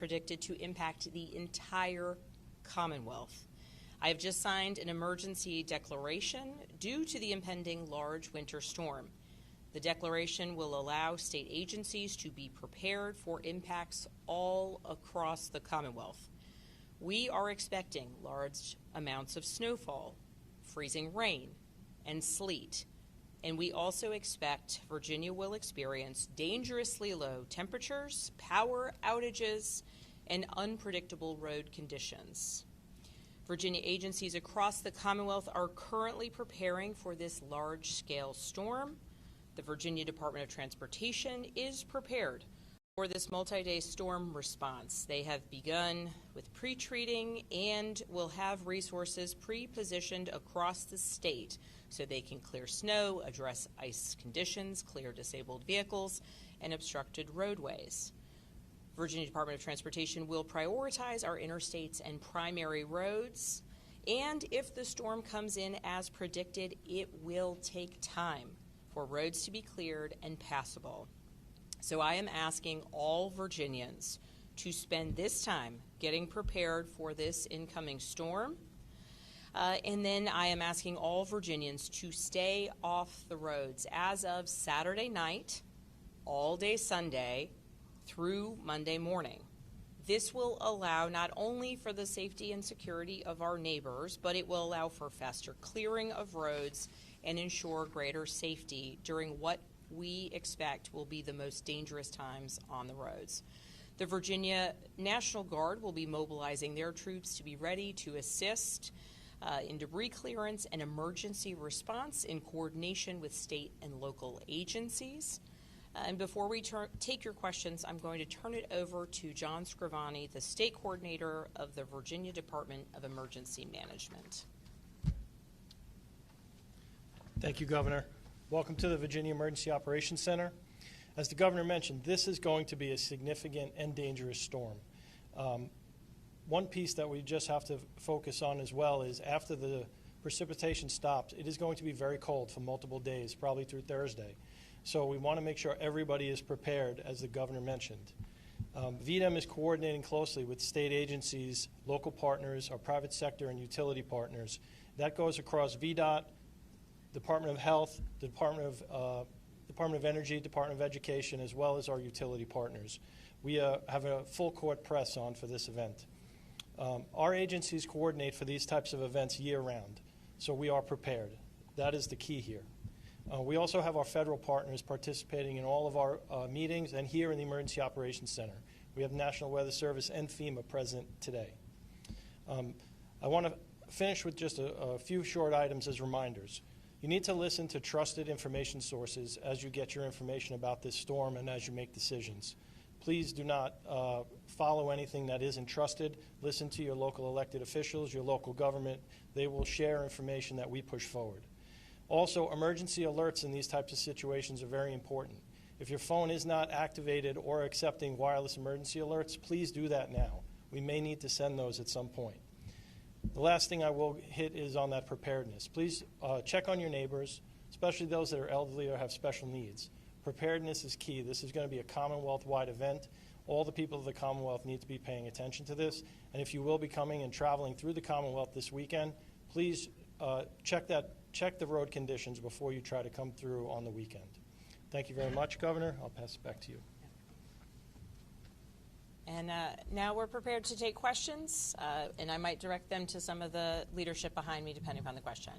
predicted to impact the entire Commonwealth. I have just signed an emergency declaration due to the impending large winter storm. The declaration will allow state agencies to be prepared for impacts all across the Commonwealth. We are expecting large amounts of snowfall, freezing rain, and sleet. And we also expect Virginia will experience dangerously low temperatures, power outages, and unpredictable road conditions. Virginia agencies across the Commonwealth are currently preparing for this large-scale storm. The Virginia Department of Transportation is prepared for this multi-day storm response. They have begun with pre-treating and will have resources pre-positioned across the state so they can clear snow, address ice conditions, clear disabled vehicles, and obstructed roadways. Virginia Department of Transportation will prioritize our interstates and primary roads, and if the storm comes in as predicted, it will take time for roads to be cleared and passable. So I am asking all Virginians to spend this time getting prepared for this incoming storm. And then I am asking all Virginians to stay off the roads as of Saturday night, all day Sunday, through Monday morning. This will allow not only for the safety and security of our neighbors, but it will allow for faster clearing of roads and ensure greater safety during what we expect will be the most dangerous times on the roads. The Virginia National Guard will be mobilizing their troops to be ready to assist in debris clearance and emergency response in coordination with state and local agencies. And before we take your questions, I'm going to turn it over to John Scrivani, the state coordinator of the Virginia Department of Emergency Management. Thank you, Governor. Welcome to the Virginia Emergency Operations Center. As the Governor mentioned, this is going to be a significant and dangerous storm. One piece that we just have to focus on as well is after the precipitation stops, it is going to be very cold for multiple days, probably through Thursday. So we want to make sure everybody is prepared, as the Governor mentioned. VDEM is coordinating closely with state agencies, local partners, our private sector, and utility partners. That goes across VDOT, Department of Health, the Department of Energy, Department of Education, as well as our utility partners. We have a full court press on for this event. Our agencies coordinate for these types of events year-round, so we are prepared. That is the key here. We also have our federal partners participating in all of our meetings and here in the Emergency Operations Center. We have National Weather Service and FEMA present today. I want to finish with just a few short items as reminders. You need to listen to trusted information sources as you get your information about this storm and as you make decisions. Please do not follow anything that isn't trusted. Listen to your local elected officials, your local government. They will share information that we push forward. Also, emergency alerts in these types of situations are very important. If your phone is not activated or accepting wireless emergency alerts, please do that now. We may need to send those at some point. The last thing I will hit is on that preparedness. Please check on your neighbors, especially those that are elderly or have special needs. Preparedness is key. This is going to be a Commonwealth-wide event. All the people of the Commonwealth need to be paying attention to this. And if you will be coming and traveling through the Commonwealth this weekend, please check the road conditions before you try to come through on the weekend. Thank you very much, Governor. I'll pass it back to you. And now we're prepared to take questions, and I might direct them to some of the leadership behind me depending upon the question.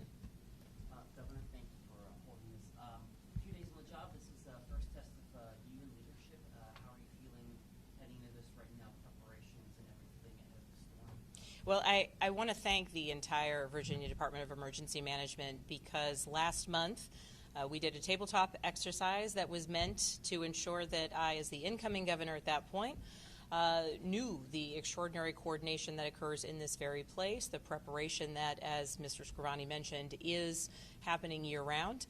Governor, thank you for holding this. A few days on the job, this is the first test of you and leadership. How are you feeling heading into this right now, preparations and everything ahead of the storm? Well, I want to thank the entire Virginia Department of Emergency Management because last month we did a tabletop exercise that was meant to ensure that I, as the incoming governor at that point, knew the extraordinary coordination that occurs in this very place, the preparation that, as Mr. Scrivani mentioned, is happening year-round.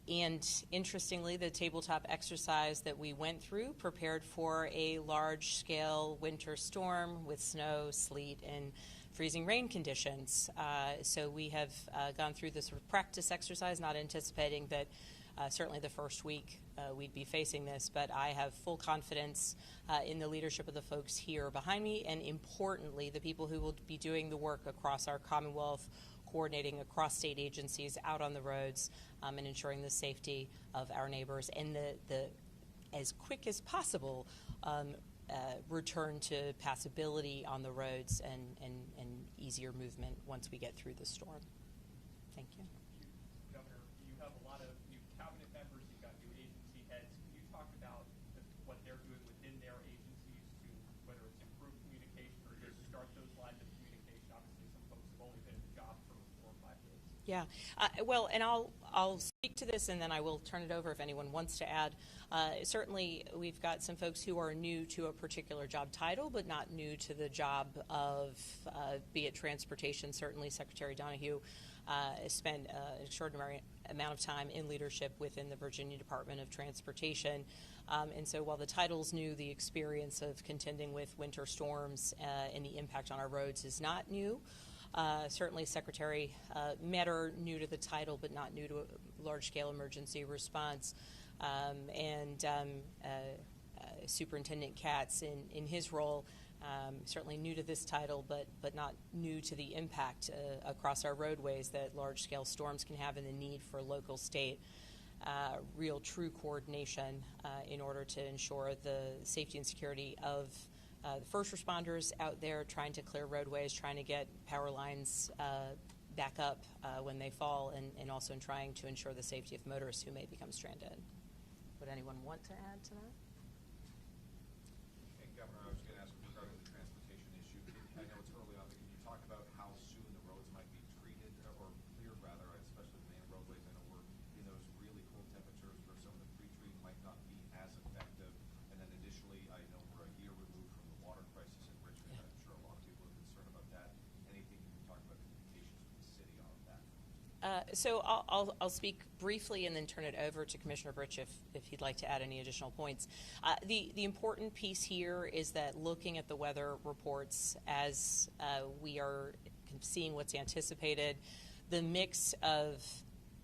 And interestingly, the tabletop exercise that we went through prepared for a large-scale winter storm with snow, sleet, and freezing rain conditions. So we have gone through this sort of practice exercise, not anticipating that certainly the first week we'd be facing this, but I have full confidence in the leadership of the folks here behind me, and importantly, the people who will be doing the work across our Commonwealth, coordinating across state agencies out on the roads, and ensuring the safety of our neighbors and the as quick as possible return to passability on the roads and easier movement once we get through the storm. Thank you. Governor, you have a lot of new cabinet members, you've got new agency heads. Can you talk about what they're doing within their agencies to, whether it's improve communication or just start those lines of communication? Obviously, some folks have only been in the job for 4 or 5 days. Yeah, well, and I'll speak to this, and then I will turn it over if anyone wants to add. Certainly, we've got some folks who are new to a particular job title, but not new to the job of, be it transportation. Certainly, Secretary Donahue spent an extraordinary amount of time in leadership within the Virginia Department of Transportation. And so while the title's new, the experience of contending with winter storms and the impact on our roads is not new. Certainly Secretary Metter, new to the title, but not new to a large-scale emergency response. Superintendent Katz in his role, certainly new to this title, but not new to the impact across our roadways that large-scale storms can have and the need for local, state, real, true coordination in order to ensure the safety and security of the first responders out there trying to clear roadways, trying to get power lines back up when they fall, and also in trying to ensure the safety of motorists who may become stranded. Would anyone want to add to that? Hey, Governor, I was going to ask regarding the transportation issue. I know it's early on, but can you talk about how soon the roads might be treated or cleared, rather, especially the main roadways? I know we're in those really cold temperatures where some of the pre-treat might not be as effective. And then additionally, I know we're a year removed from the water crisis in Richmond. I'm sure a lot of people are concerned about that. Anything you can talk about communications with the city on that? So I'll speak briefly and then turn it over to Commissioner Britch if he'd like to add any additional points. The important piece here is that looking at the weather reports as we are seeing what's anticipated, the mix of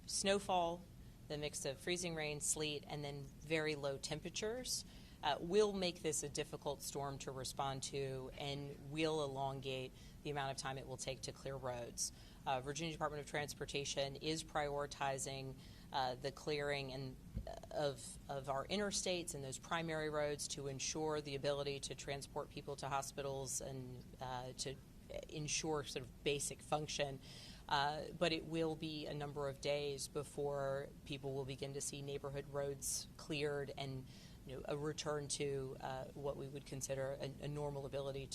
snowfall, the mix of freezing rain, sleet, and then very low temperatures will make this a difficult storm to respond to and will elongate the amount of time it will take to clear roads. Virginia Department of Transportation is prioritizing the clearing of our interstates and those primary roads to ensure the ability to transport people to hospitals and to ensure sort of basic function. But it will be a number of days before people will begin to see neighborhood roads cleared and a return to what we would consider a normal ability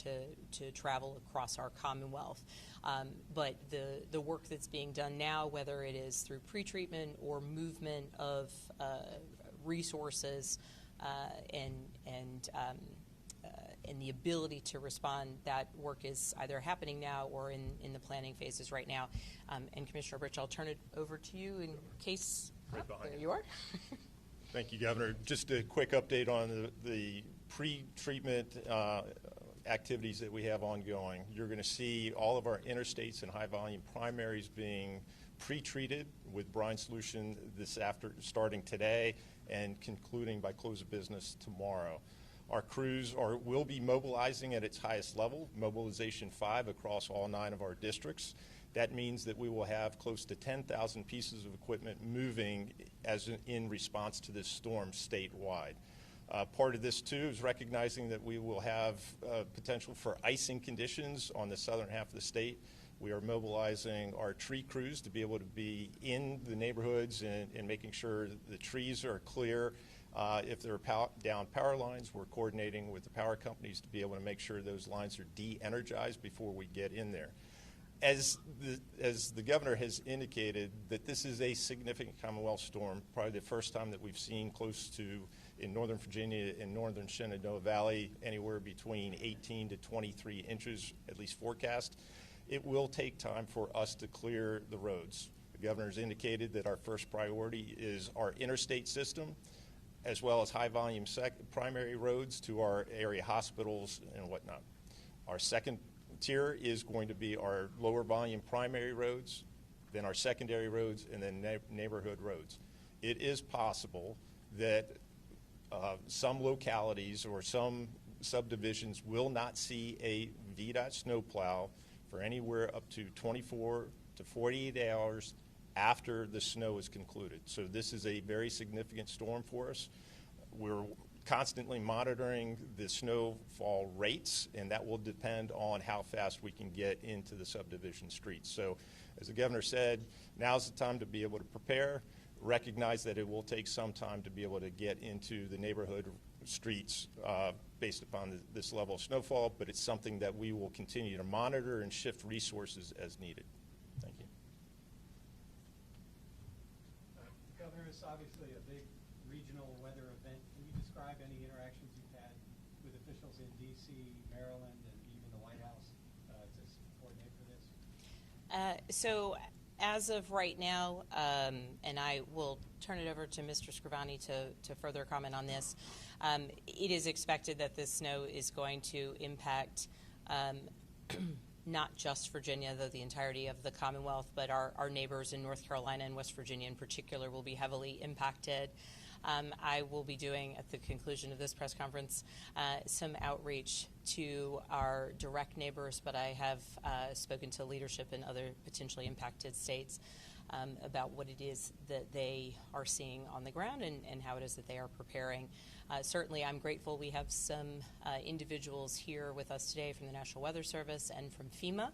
to travel across our Commonwealth. But the work that's being done now, whether it is through pretreatment or movement of resources and the ability to respond, that work is either happening now or in the planning phases right now. And Commissioner Britch, I'll turn it over to you in case. Right there behind you are. Thank you, Governor. Just a quick update on the pre-treatment activities that we have ongoing. You're going to see all of our interstates and high-volume primaries being pre-treated with brine solution starting today and concluding by close of business tomorrow. Our crews will be mobilizing at its highest level, Mobilization 5, across all 9 of our districts. That means that we will have close to 10,000 pieces of equipment moving in response to this storm statewide. Part of this, too, is recognizing that we will have potential for icing conditions on the southern half of the state. We are mobilizing our tree crews to be able to be in the neighborhoods and making sure the trees are clear. If there are down power lines, we're coordinating with the power companies to be able to make sure those lines are de-energized before we get in there. As the governor has indicated, that this is a significant Commonwealth storm, probably the first time that we've seen close to, in Northern Virginia and Northern Shenandoah Valley, anywhere between 18 to 23 inches, at least forecast. It will take time for us to clear the roads. The governor's indicated that our first priority is our interstate system, as well as high-volume primary roads to our area hospitals and whatnot. Our second tier is going to be our lower volume primary roads, then our secondary roads, and then neighborhood roads. it is possible that some localities or some subdivisions will not see a VDOT snowplow for anywhere up to 24 to 48 hours after the snow is concluded. So this is a very significant storm for us. We're constantly monitoring the snowfall rates, and that will depend on how fast we can get into the subdivision streets. So as the governor said, now's the time to be able to prepare, recognize that it will take some time to be able to get into the neighborhood streets based upon this level of snowfall, but it's something that we will continue to monitor and shift resources as needed. Thank you. Governor, it's obviously a big regional weather event. Can you describe any interactions you've had with officials in D.C., Maryland, and even the White House to coordinate for this? So as of right now, and I will turn it over to Mr. Scrivani to further comment on this, it is expected that this snow is going to impact not just Virginia, though the entirety of the Commonwealth, but our neighbors in North Carolina and West Virginia in particular will be heavily impacted. I will be doing, at the conclusion of this press conference, some outreach to our direct neighbors, but I have spoken to leadership in other potentially impacted states about what it is that they are seeing on the ground and how it is that they are preparing. Certainly, I'm grateful we have some individuals here with us today from the National Weather Service and from FEMA,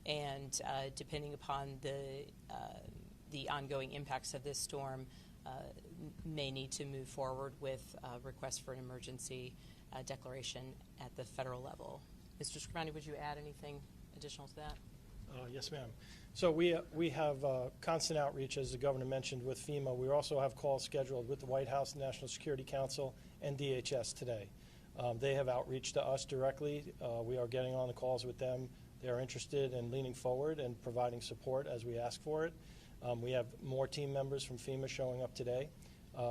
and depending upon the ongoing impacts of this storm, may need to move forward with requests for an emergency declaration at the federal level. Mr. Scrivani, would you add anything additional to that? Yes, ma'am. So we have constant outreach, as the governor mentioned, with FEMA. We also have calls scheduled with the White House, National Security Council, and DHS today. They have outreach to us directly. We are getting on the calls with them. They are interested in leaning forward and providing support as we ask for it. We have more team members from FEMA showing up today,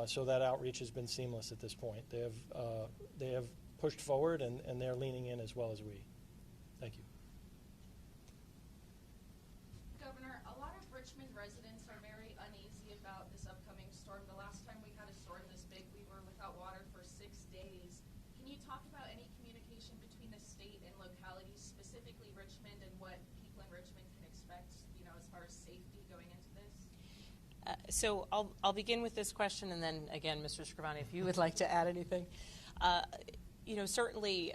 so that outreach has been seamless at this point. They have pushed forward, and they're leaning in as well as we. Thank you. Governor, a lot of Richmond residents are very uneasy about this upcoming storm. The last time we had a storm this big, we were without water for 6 days. Can you talk about any communication between the state and localities, specifically Richmond, and what people in Richmond can expect, as far as safety going into this? So I'll begin with this question, and then again, Mr. Scrivani, if you would like to add anything. Certainly,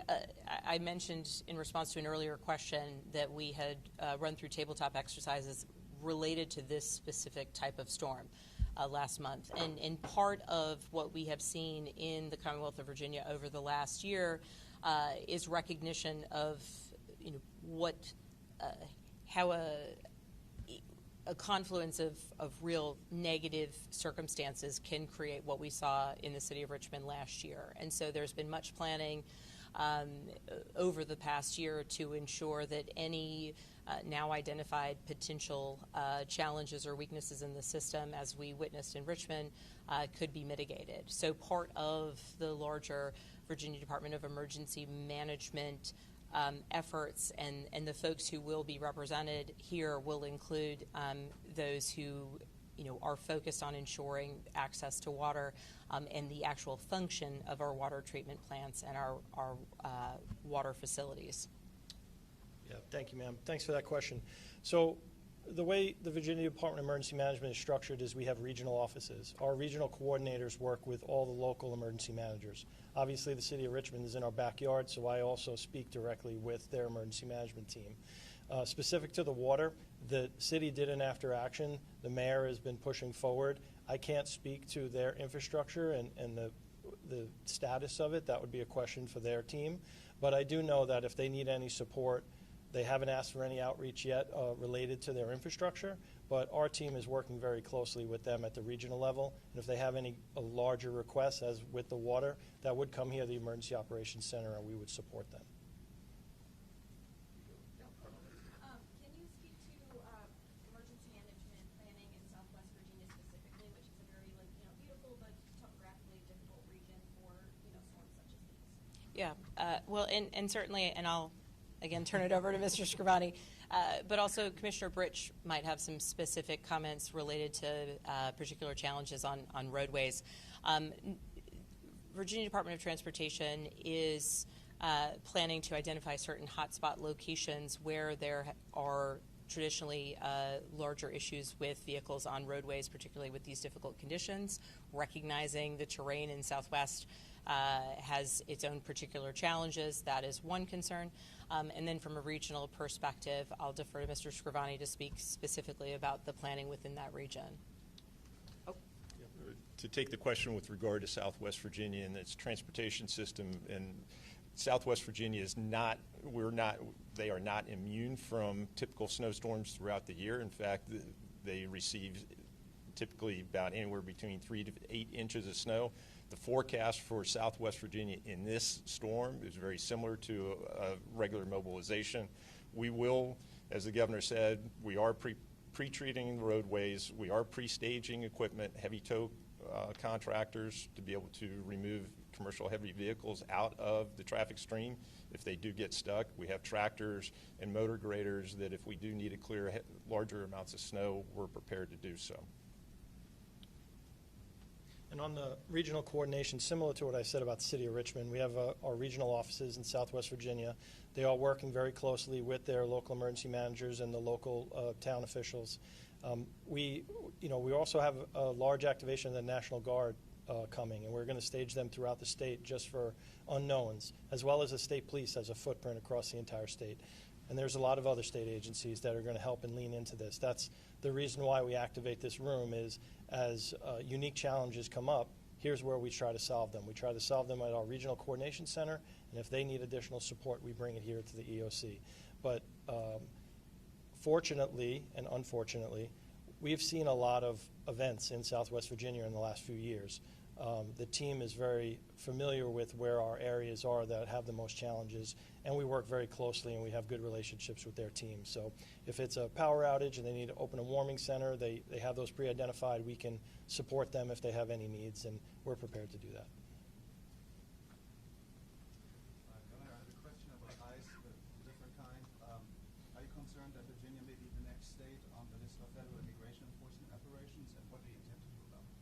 I mentioned in response to an earlier question that we had run through tabletop exercises related to this specific type of storm last month. And part of what we have seen in the Commonwealth of Virginia over the last year is recognition of, how a confluence of real negative circumstances can create what we saw in the city of Richmond last year. And so there's been much planning over the past year to ensure that any now identified potential challenges or weaknesses in the system, as we witnessed in Richmond, could be mitigated. So part of the larger Virginia Department of Emergency Management efforts, and the folks who will be represented here will include those who are focused on ensuring access to water and the actual function of our water treatment plants and our water facilities. Yeah, thank you, ma'am. Thanks for that question. So the way the Virginia Department of Emergency Management is structured is we have regional offices. Our regional coordinators work with all the local emergency managers. Obviously, the city of Richmond is in our backyard, so I also speak directly with their emergency management team. Specific to the water, the city did an after action. The mayor has been pushing forward. I can't speak to their infrastructure and the status of it. That would be a question for their team. But I do know that if they need any support, they haven't asked for any outreach yet related to their infrastructure, but our team is working very closely with them at the regional level. And if they have any larger requests, as with the water, that would come here to the Emergency Operations Center, and we would support them. Can you speak to emergency management planning in Southwest Virginia specifically, which is a very beautiful but topographically difficult region for storms such as these? Yeah, well, and certainly, and I'll again turn it over to Mr. Scrivani. But also Commissioner Britch might have some specific comments related to particular challenges on roadways. Virginia Department of Transportation is planning to identify certain hotspot locations where there are traditionally larger issues with vehicles on roadways, particularly with these difficult conditions, recognizing the terrain in Southwest has its own particular challenges. That is one concern. And then from a regional perspective, I'll defer to Mr. Scrivani to speak specifically about the planning within that region. To take the question with regard to Southwest Virginia and its transportation system, and Southwest Virginia is not, they are not immune from typical snowstorms throughout the year. In fact, they receive typically about anywhere between 3 to 8 inches of snow. The forecast for Southwest Virginia in this storm is very similar to a regular mobilization. We will, as the governor said, we are pre-treating roadways, we are pre-staging equipment, heavy tow contractors to be able to remove commercial heavy vehicles out of the traffic stream if they do get stuck. We have tractors and motor graders that if we do need to clear larger amounts of snow, we're prepared to do so. And on the regional coordination, similar to what I said about the city of Richmond, we have our regional offices in Southwest Virginia. They are working very closely with their local emergency managers and the local town officials. We also have a large activation of the National Guard coming, and we're going to stage them throughout the state just for unknowns, as well as the state police as a footprint across the entire state. And there's a lot of other state agencies that are going to help and lean into this. That's the reason why we activate this room is as unique challenges come up, here's where we try to solve them. We try to solve them at our Regional Coordination Center, and if they need additional support, we bring it here to the EOC. But fortunately and unfortunately, we've seen a lot of events in Southwest Virginia in the last few years. The team is very familiar with where our areas are that have the most challenges, and we work very closely and we have good relationships with their team. So if it's a power outage and they need to open a warming center, they have those pre-identified. We can support them if they have any needs, and we're prepared to do that. Governor, I have a question about ICE, but a different kind. Are you concerned that Virginia may be the next state on the list of federal immigration enforcement operations, and what do you intend to do about it?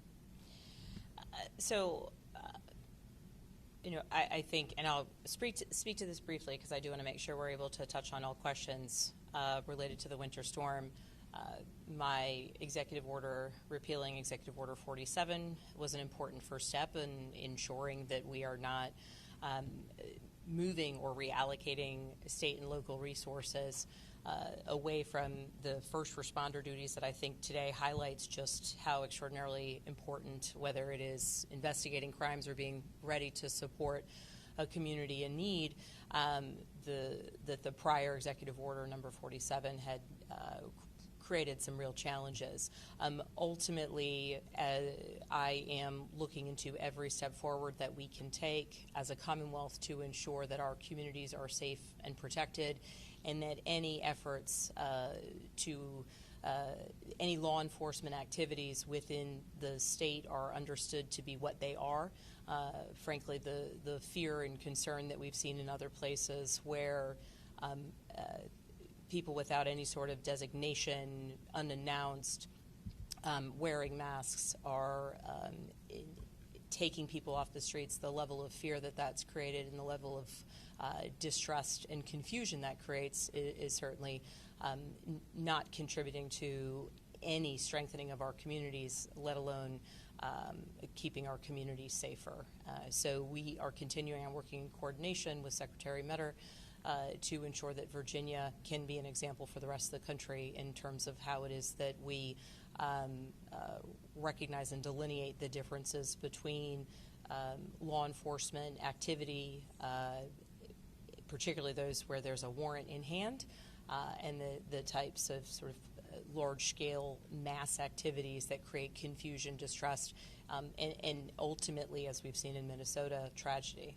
I think, and I'll speak to this briefly because I do want to make sure we're able to touch on all questions related to the winter storm. My executive order repealing Executive Order 47 was an important first step in ensuring that we are not moving or reallocating state and local resources away from the first responder duties that I think today highlights just how extraordinarily important, whether it is investigating crimes or being ready to support a community in need, that the prior Executive Order number 47 had created some real challenges. Ultimately, I am looking into every step forward that we can take as a Commonwealth to ensure that our communities are safe and protected, and that any efforts any law enforcement activities within the state are understood to be what they are. Frankly, the fear and concern that we've seen in other places where people without any sort of designation, unannounced, wearing masks are taking people off the streets, the level of fear that that's created and the level of distrust and confusion that creates is certainly not contributing to any strengthening of our communities, let alone keeping our communities safer. So we are continuing on working in coordination with Secretary Metter to ensure that Virginia can be an example for the rest of the country in terms of how it is that we recognize and delineate the differences between law enforcement activity, particularly those where there's a warrant in hand, and the types of sort of large-scale mass activities that create confusion, distrust, and ultimately, as we've seen in Minnesota, tragedy.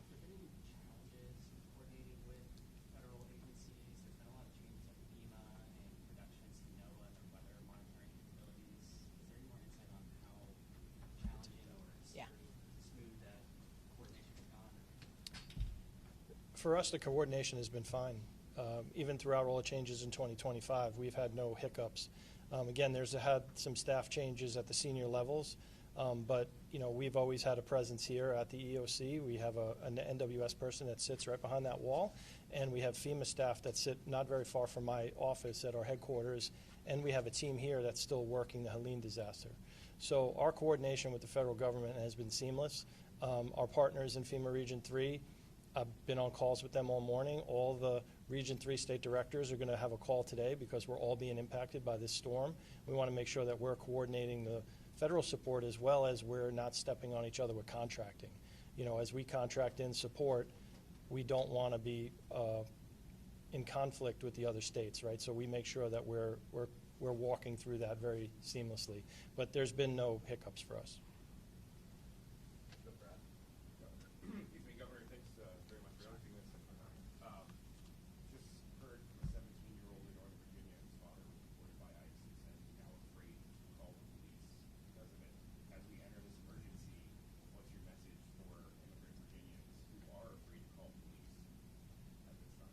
Have there been any challenges in coordinating with federal agencies? There's been a lot of changes at FEMA and reductions to NOAA, their weather monitoring capabilities. Is there any more insight on how challenging or smooth that coordination has gone? for us, the coordination has been fine. Even throughout all the changes in 2025, we've had no hiccups. Again, there's had some staff changes at the senior levels, but we've always had a presence here at the EOC. We have an NWS person that sits right behind that wall, and we have FEMA staff that sit not very far from my office at our headquarters, and we have a team here that's still working the Helene disaster. So our coordination with the federal government has been seamless. Our partners in FEMA Region 3, I've been on calls with them all morning. All the Region 3 state directors are going to have a call today because we're all being impacted by this storm. We want to make sure that we're coordinating the federal support as well as we're not stepping on each other with contracting. As we contract in support, we don't want to be in conflict with the other states, right? So we make sure that we're walking through that very seamlessly. But there's been no hiccups for us. Excuse me, Governor, thanks very much for everything that's just heard from a 17-year-old in Northern Virginia whose father was deported by ISIS and is now afraid to call the police because of it. As we enter this emergency, what's your message for immigrant Virginians who are afraid to call police at this time?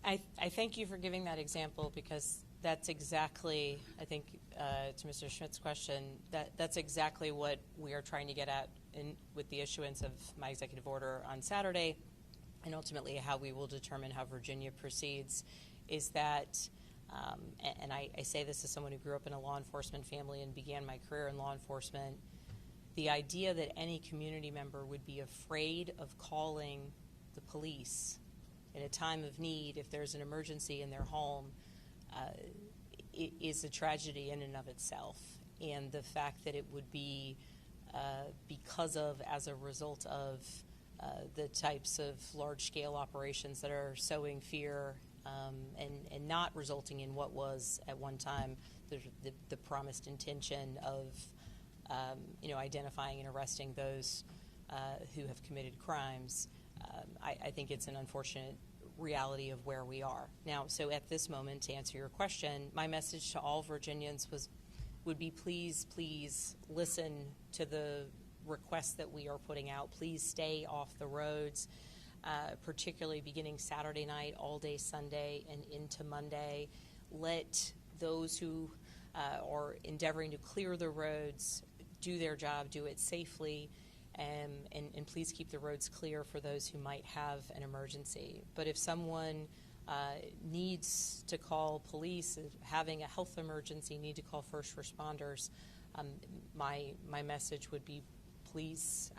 I thank you for giving that example because that's exactly, I think, to Mr. Schmidt's question, that's exactly what we are trying to get at with the issuance of my executive order on Saturday, and ultimately how we will determine how Virginia proceeds, is that, and I say this as someone who grew up in a law enforcement family and began my career in law enforcement, the idea that any community member would be afraid of calling the police in a time of need if there's an emergency in their home is a tragedy in and of itself. And the fact that it would be because of, as a result of the types of large-scale operations that are sowing fear and not resulting in what was at one time the promised intention of identifying and arresting those who have committed crimes. I think it's an unfortunate reality of where we are now. So at this moment, to answer your question, my message to all Virginians would be please listen to the requests that we are putting out. Please stay off the roads, particularly beginning Saturday night, all day Sunday, and into Monday. Let those who are endeavoring to clear the roads do their job, do it safely, and please keep the roads clear for those who might have an emergency. But if someone needs to call police, having a health emergency, need to call first responders, my message would be please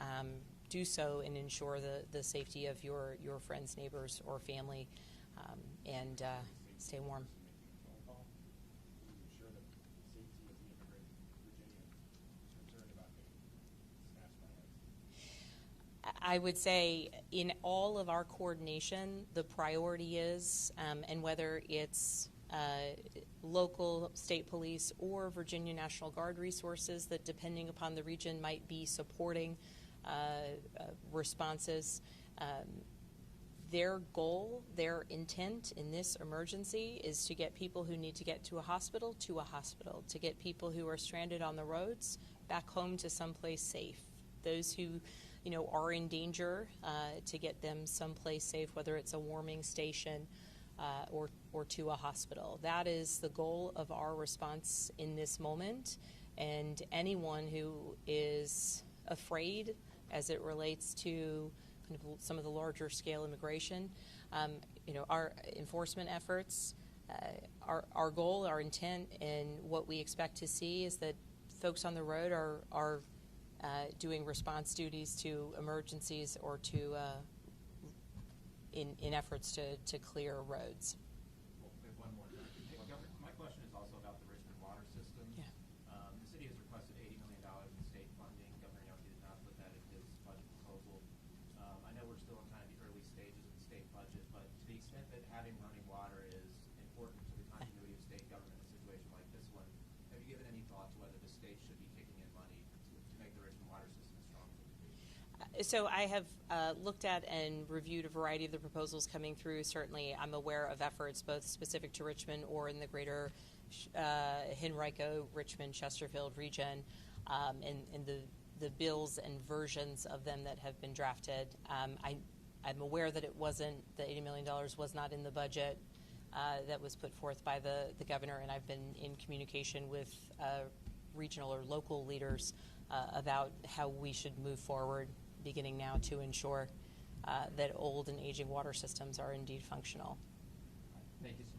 do so and ensure the safety of your friends, neighbors, or family, and stay warm. I would say in all of our coordination, the priority is, and whether it's local state police or Virginia National Guard resources that, depending upon the region, might be supporting responses, their goal, their intent in this emergency is to get people who need to get to a hospital, to get people who are stranded on the roads back home to someplace safe. Those who are in danger, to get them someplace safe, whether it's a warming station or to a hospital. That is the goal of our response in this moment. And anyone who is afraid as it relates to kind of some of the larger scale immigration, our enforcement efforts, our goal, our intent, and what we expect to see is that folks on the road are doing response duties to emergencies or to in efforts to clear roads. Well, we have one more time. Hey, Governor, my question is also about the Richmond water system. Yeah. The city has requested $80 million in state funding. Governor Youngkin did not put that in his budget proposal. I know we're still in kind of the early stages of the state budget, but to the extent that having running water is important to the continuity of state government in a situation like this one, have you given any thought to whether the state should be kicking in money to make the Richmond water system as strong as it can be? So I have looked at and reviewed a variety of the proposals coming through. Certainly, I'm aware of efforts both specific to Richmond or in the greater Henrico, Richmond, Chesterfield region, and the bills and versions of them that have been drafted. I'm aware that it wasn't, the $80 million was not in the budget that was put forth by the governor, and I've been in communication with regional or local leaders about how we should move forward beginning now to ensure that old and aging water systems are indeed functional. Thank you so